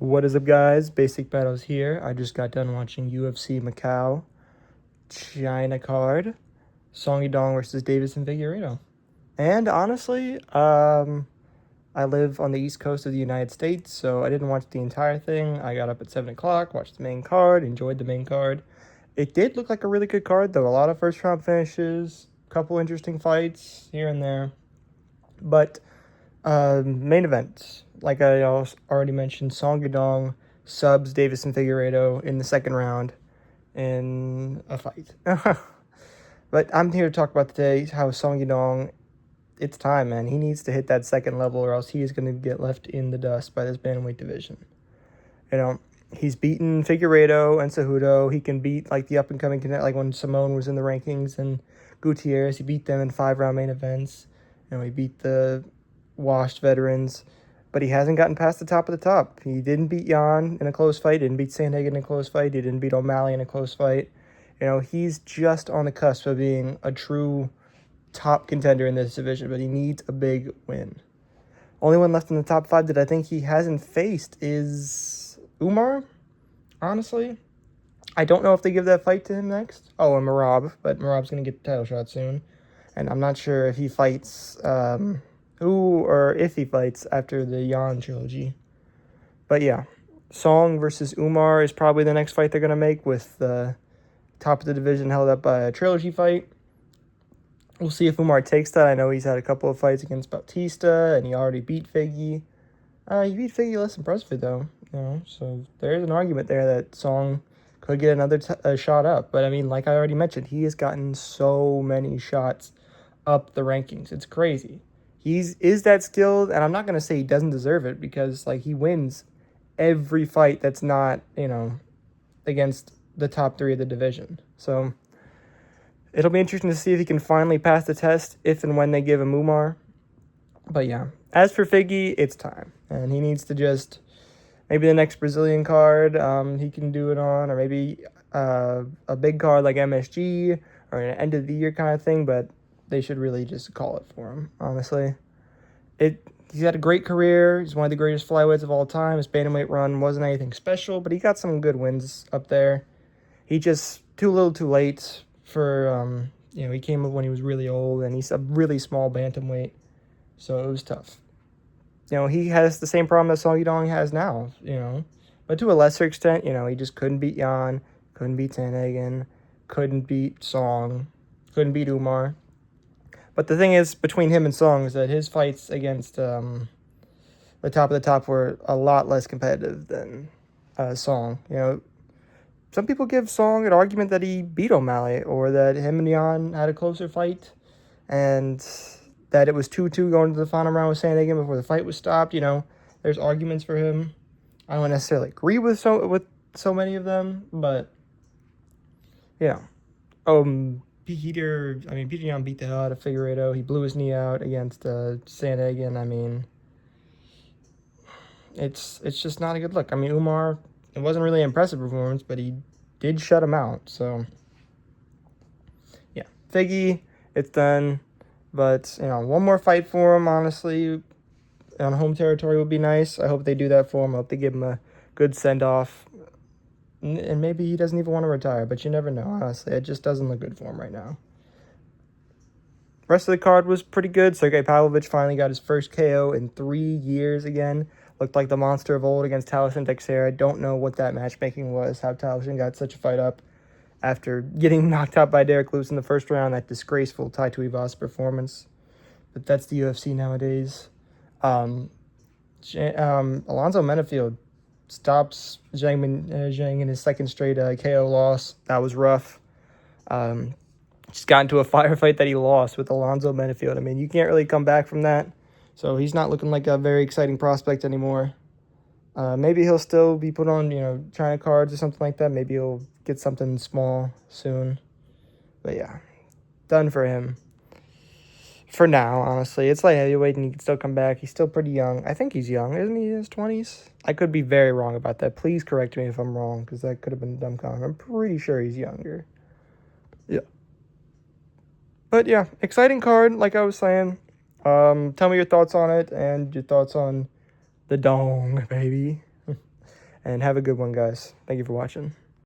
What is up, guys? Basic Battles here. I just got done watching UFC Macau, China card, Song Yadong versus Davison Figueiredo. And honestly, I live on the East Coast of the United States, so I didn't watch the entire thing. I got up at 7 o'clock, watched the main card, enjoyed the main card. It did look like a really good card, though. A lot of first round finishes, a couple interesting fights here and there. But main event, like I already mentioned, Song Yadong subs Davison Figueiredo in the second round in a fight. But I'm here to talk about today how Song Yadong, it's time, man. He needs to hit that second level or else he is going to get left in the dust by this bantamweight division. You know, he's beaten Figueiredo and Cejudo. He can beat like the up-and-coming, like when Simone was in the rankings and Gutierrez. He beat them in 5-round main events. He beat the washed veterans, but he hasn't gotten past the top of the top. He didn't beat Jan in a close fight, didn't beat Sandhagen in a close fight, he didn't beat O'Malley in a close fight. He's just on the cusp of being a true top contender in this division, but he needs a big win. Only one left in the top 5 that I think he hasn't faced is Umar, honestly. I don't know if they give that fight to him next. Oh, and Merab, but Merab's going to get the title shot soon. And I'm not sure if he fights if he fights after the Yan trilogy. But yeah, Song versus Umar is probably the next fight they're going to make, with the top of the division held up by a trilogy fight. We'll see if Umar takes that. I know he's had a couple of fights against Bautista, and he already beat Figgy. He beat Figgy less impressively, though. So there's an argument there that Song could get another shot up. But, I mean, like I already mentioned, he has gotten so many shots up the rankings. It's crazy. Is that skilled, and I'm not going to say he doesn't deserve it, because, like, he wins every fight that's not, against the top 3 of the division. So it'll be interesting to see if he can finally pass the test if and when they give him Umar. But yeah, as for Figgy, it's time. And he needs to just, maybe the next Brazilian card he can do it on, or maybe a big card like MSG, or an end of the year kind of thing, but they should really just call it for him, honestly. He's had a great career. He's one of the greatest flyweights of all time. His bantamweight run wasn't anything special, but he got some good wins up there. He just too little too late for, he came up when he was really old, and he's a really small bantamweight, so it was tough. He has the same problem that Song Yadong has now, but to a lesser extent. He just couldn't beat Jan, couldn't beat Sandhagen, couldn't beat Song, couldn't beat Umar. But the thing is, between him and Song, is that his fights against the top of the top were a lot less competitive than Song. Some people give Song an argument that he beat O'Malley, or that him and Jan had a closer fight, and that it was 2-2 going to the final round with Sandhagen before the fight was stopped. There's arguments for him. I don't necessarily agree with so many of them, but Peter Yan beat the hell out of Figueiredo. He blew his knee out against Sandhagen. I mean, it's just not a good look. Umar, it wasn't really an impressive performance, but he did shut him out. So yeah, Figgy, it's done. But one more fight for him, honestly, on home territory would be nice. I hope they do that for him. I hope they give him a good send-off. And maybe he doesn't even want to retire, but you never know, honestly. It just doesn't look good for him right now. Rest of the card was pretty good. Sergey Pavlovich finally got his first KO in 3 years again. Looked like the monster of old against Talison Teixeira. I don't know what that matchmaking was, how Talison got such a fight up after getting knocked out by Derek Lewis in the first round, that disgraceful Tai Tuivasa performance. But that's the UFC nowadays. Alonzo Menafield stops Zhang in his second straight KO loss. That was rough. Just got into a firefight that he lost with Alonzo Menafield. You can't really come back from that. So he's not looking like a very exciting prospect anymore. Maybe he'll still be put on, China cards or something like that. Maybe he'll get something small soon. But yeah, done for him. For now, honestly. It's light heavyweight and he can still come back. He's still pretty young. I think he's young. Isn't he in his 20s? I could be very wrong about that. Please correct me if I'm wrong, because that could have been a dumb comment. I'm pretty sure he's younger. Yeah. But yeah, exciting card, like I was saying. Tell me your thoughts on it and your thoughts on the dong, baby. And have a good one, guys. Thank you for watching.